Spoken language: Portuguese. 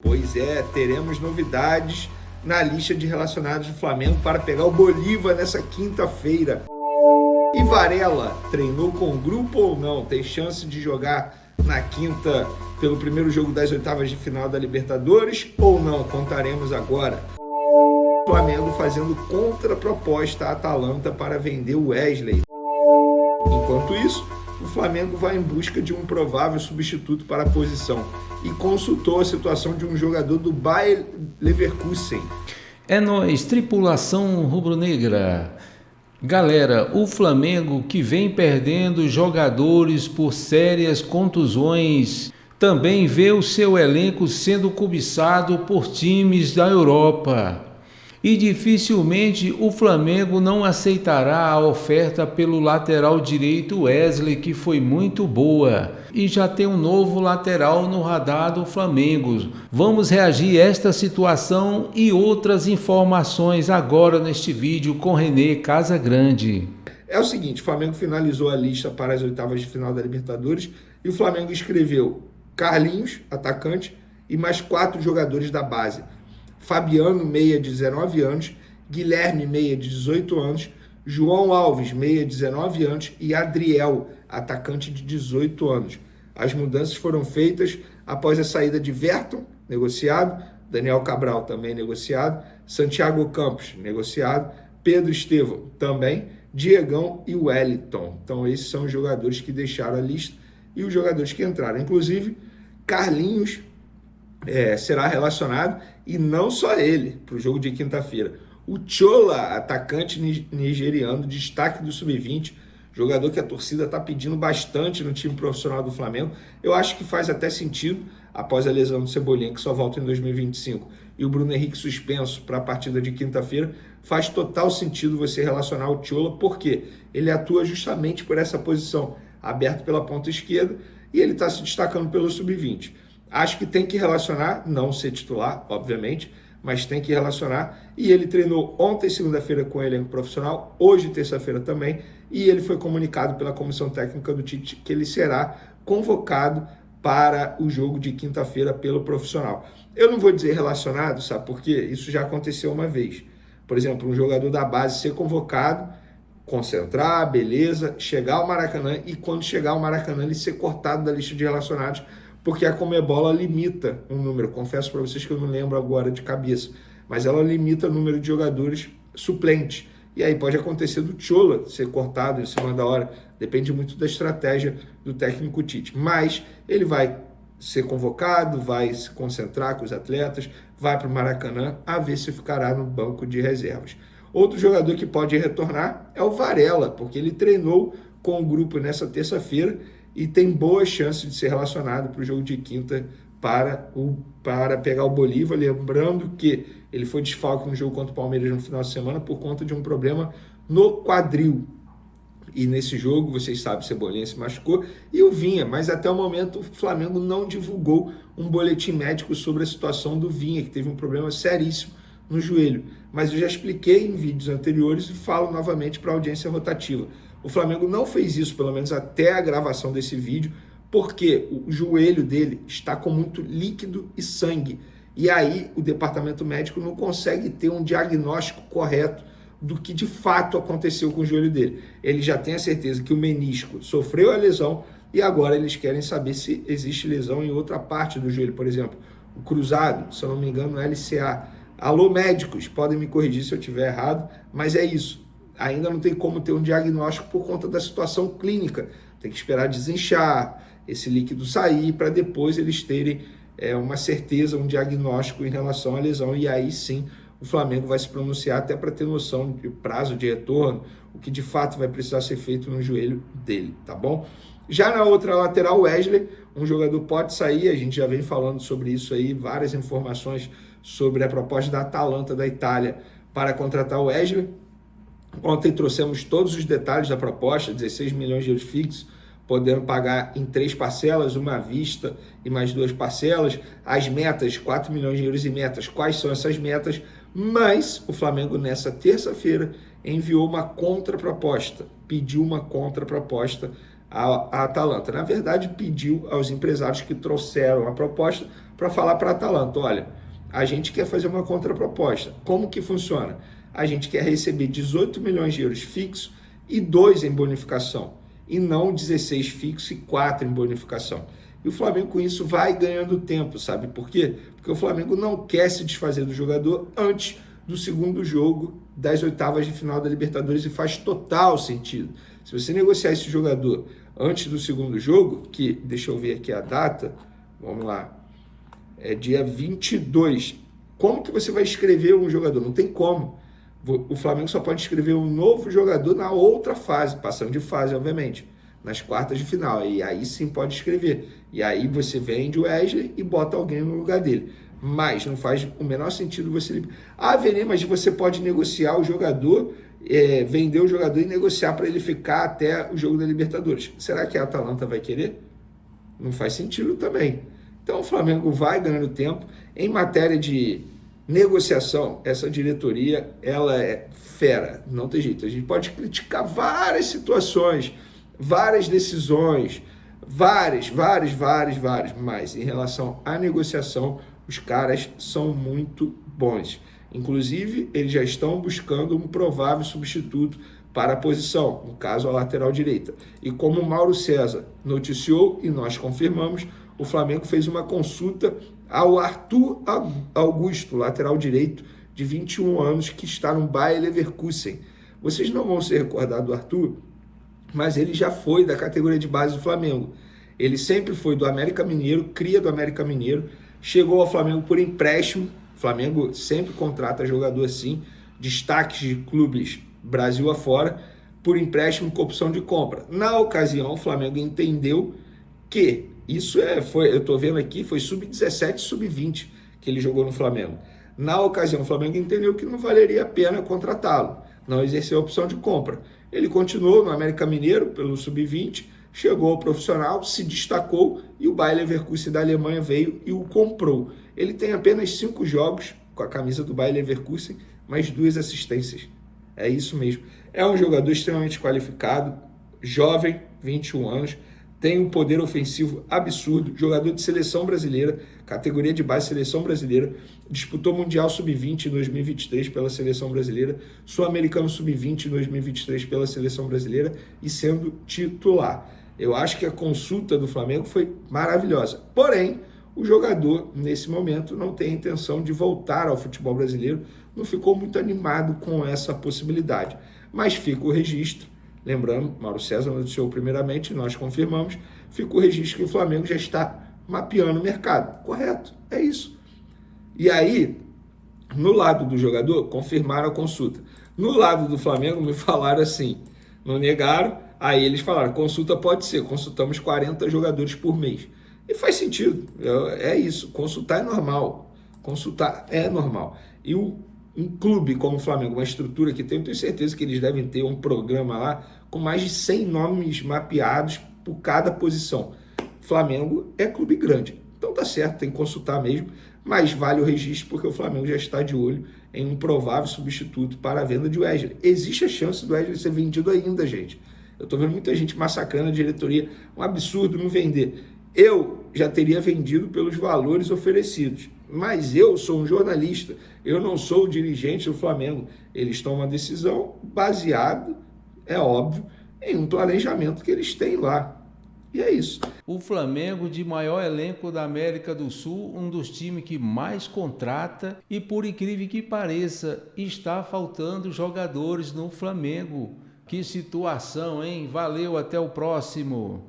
Pois é, teremos novidades na lista de relacionados do Flamengo para pegar o Bolívar nessa quinta-feira. E Varela treinou com o grupo ou não? Tem chance de jogar na quinta pelo primeiro jogo das oitavas de final da Libertadores ou não? Contaremos agora. O Flamengo fazendo contraproposta à Atalanta para vender o Wesley. Enquanto isso, o Flamengo vai em busca de um provável substituto para a posição e consultou a situação de um jogador do Bayer Leverkusen. É nóis, tripulação rubro-negra. Galera, o Flamengo que vem perdendo jogadores por sérias contusões, também vê o seu elenco sendo cobiçado por times da Europa. E dificilmente o Flamengo não aceitará a oferta pelo lateral direito Wesley, que foi muito boa. E já tem um novo lateral no radar do Flamengo. Vamos reagir a esta situação e outras informações agora neste vídeo com Renê Casagrande. É o seguinte, o Flamengo finalizou a lista para as oitavas de final da Libertadores e o Flamengo escreveu Carlinhos, atacante, e mais 4 jogadores da base. Fabiano, meia de 19 anos, Guilherme, meia de 18 anos, João Alves, meia de 19 anos e Adriel, atacante de 18 anos. As mudanças foram feitas após a saída de Verton, negociado, Daniel Cabral, também negociado, Santiago Campos, negociado, Pedro Estevão, também, Diegão e Wellington. Então esses são os jogadores que deixaram a lista e os jogadores que entraram. Inclusive, Carlinhos será relacionado, e não só ele, para o jogo de quinta-feira. O Chola, atacante nigeriano, destaque do Sub-20, jogador que a torcida está pedindo bastante no time profissional do Flamengo. Eu acho que faz até sentido, após a lesão do Cebolinha, que só volta em 2025, e o Bruno Henrique suspenso para a partida de quinta-feira, faz total sentido você relacionar o Chola, porque ele atua justamente por essa posição, aberto pela ponta esquerda, e ele está se destacando pelo Sub-20. Acho que tem que relacionar, não ser titular, obviamente, mas tem que relacionar. E ele treinou ontem, segunda-feira, com o elenco profissional, hoje, terça-feira também, e ele foi comunicado pela comissão técnica do Tite que ele será convocado para o jogo de quinta-feira pelo profissional. Eu não vou dizer relacionado, sabe por quê? Isso já aconteceu uma vez. Por exemplo, um jogador da base ser convocado, concentrar, beleza, chegar ao Maracanã e quando chegar ao Maracanã ele ser cortado da lista de relacionados, porque a Conmebol limita um número. Confesso para vocês que eu não lembro agora de cabeça, mas ela limita o número de jogadores suplentes. E aí pode acontecer do Chola ser cortado em cima da hora, depende muito da estratégia do técnico Tite. Mas ele vai ser convocado, vai se concentrar com os atletas, vai para o Maracanã, a ver se ficará no banco de reservas. Outro jogador que pode retornar é o Varela, porque ele treinou com o grupo nessa terça-feira e tem boas chances de ser relacionado para o jogo de quinta para pegar o Bolívar, lembrando que ele foi desfalque no jogo contra o Palmeiras no final de semana por conta de um problema no quadril. E nesse jogo, vocês sabem, Cebolinha se machucou e o Vinha, mas até o momento o Flamengo não divulgou um boletim médico sobre a situação do Vinha, que teve um problema seríssimo no joelho. Mas eu já expliquei em vídeos anteriores e falo novamente para a audiência rotativa. O Flamengo não fez isso, pelo menos até a gravação desse vídeo, porque o joelho dele está com muito líquido e sangue. E aí o departamento médico não consegue ter um diagnóstico correto do que de fato aconteceu com o joelho dele. Ele já tem a certeza que o menisco sofreu a lesão e agora eles querem saber se existe lesão em outra parte do joelho. Por exemplo, o cruzado, se eu não me engano, no LCA. Alô, médicos, podem me corrigir se eu estiver errado, mas é isso. Ainda não tem como ter um diagnóstico por conta da situação clínica. Tem que esperar desinchar, esse líquido sair, para depois eles terem uma certeza, um diagnóstico em relação à lesão. E aí sim o Flamengo vai se pronunciar até para ter noção de prazo de retorno, o que de fato vai precisar ser feito no joelho dele, tá bom? Já na outra lateral, Wesley, um jogador pode sair, a gente já vem falando sobre isso aí, várias informações sobre a proposta da Atalanta da Itália para contratar o Wesley. Ontem trouxemos todos os detalhes da proposta, 16 milhões de euros fixos, podendo pagar em 3 parcelas, uma à vista e mais 2 parcelas. As metas, 4 milhões de euros em metas. Quais são essas metas? Mas o Flamengo, nessa terça-feira, enviou uma contraproposta, pediu uma contraproposta à Atalanta. Na verdade, pediu aos empresários que trouxeram a proposta para falar para a Atalanta, olha, a gente quer fazer uma contraproposta. Como que funciona? A gente quer receber 18 milhões de euros fixos e 2 em bonificação, e não 16 fixos e 4 em bonificação. E o Flamengo com isso vai ganhando tempo, sabe por quê? Porque o Flamengo não quer se desfazer do jogador antes do segundo jogo das oitavas de final da Libertadores, e faz total sentido. Se você negociar esse jogador antes do segundo jogo, que, deixa eu ver aqui a data, vamos lá, é dia 22. Como que você vai escrever um jogador? Não tem como. O Flamengo só pode escrever um novo jogador na outra fase, passando de fase, obviamente, nas quartas de final. E aí sim pode escrever. E aí você vende o Wesley e bota alguém no lugar dele. Mas não faz o menor sentido você... Ah, Vene, mas você pode negociar o jogador, vender o jogador e negociar para ele ficar até o jogo da Libertadores. Será que a Atalanta vai querer? Não faz sentido também. Então o Flamengo vai ganhando tempo. Em matéria de negociação, essa diretoria, ela é fera, não tem jeito. A gente pode criticar várias situações, várias decisões, várias, mas em relação à negociação, os caras são muito bons. Inclusive, eles já estão buscando um provável substituto para a posição, no caso a lateral direita. E como o Mauro César noticiou e nós confirmamos, o Flamengo fez uma consulta ao Arthur Augusto, lateral direito de 21 anos, que está no Bayer Leverkusen. Vocês não vão se recordar do Arthur, mas ele já foi da categoria de base do Flamengo. Ele sempre foi do América Mineiro, cria do América Mineiro, chegou ao Flamengo por empréstimo. O Flamengo sempre contrata jogador assim, destaques de clubes Brasil afora, por empréstimo com opção de compra. Na ocasião, o Flamengo entendeu que isso eu estou vendo aqui, foi sub-17 e sub-20 que ele jogou no Flamengo. Na ocasião, o Flamengo entendeu que não valeria a pena contratá-lo, não exerceu a opção de compra. Ele continuou no América Mineiro pelo sub-20, chegou ao profissional, se destacou e o Bayer Leverkusen da Alemanha veio e o comprou. Ele tem apenas 5 jogos com a camisa do Bayer Leverkusen, mais 2 assistências. É isso mesmo. É um jogador extremamente qualificado, jovem, 21 anos, tem um poder ofensivo absurdo, jogador de seleção brasileira, categoria de base seleção brasileira, disputou Mundial Sub-20 em 2023 pela seleção brasileira, Sul-Americano Sub-20 em 2023 pela seleção brasileira e sendo titular. Eu acho que a consulta do Flamengo foi maravilhosa. Porém, o jogador, nesse momento, não tem a intenção de voltar ao futebol brasileiro, não ficou muito animado com essa possibilidade. Mas fica o registro. Lembrando, Mauro César noticiou primeiramente, nós confirmamos, fica o registro que o Flamengo já está mapeando o mercado. Correto, é isso. E aí, no lado do jogador, confirmaram a consulta. No lado do Flamengo, me falaram assim, não negaram, aí eles falaram, consulta pode ser, consultamos 40 jogadores por mês. E faz sentido, é isso, consultar é normal, E um clube como o Flamengo, uma estrutura que tem, eu tenho certeza que eles devem ter um programa lá com mais de 100 nomes mapeados por cada posição. Flamengo é clube grande, então tá certo, tem que consultar mesmo, mas vale o registro porque o Flamengo já está de olho em um provável substituto para a venda de Wesley. Existe a chance do Wesley ser vendido ainda, gente. Eu tô vendo muita gente massacrando a diretoria, um absurdo não vender. Eu já teria vendido pelos valores oferecidos. Mas eu sou um jornalista, eu não sou o dirigente do Flamengo. Eles tomam uma decisão baseada, é óbvio, em um planejamento que eles têm lá. E é isso. O Flamengo, de maior elenco da América do Sul, um dos times que mais contrata e, por incrível que pareça, está faltando jogadores no Flamengo. Que situação, hein? Valeu, até o próximo.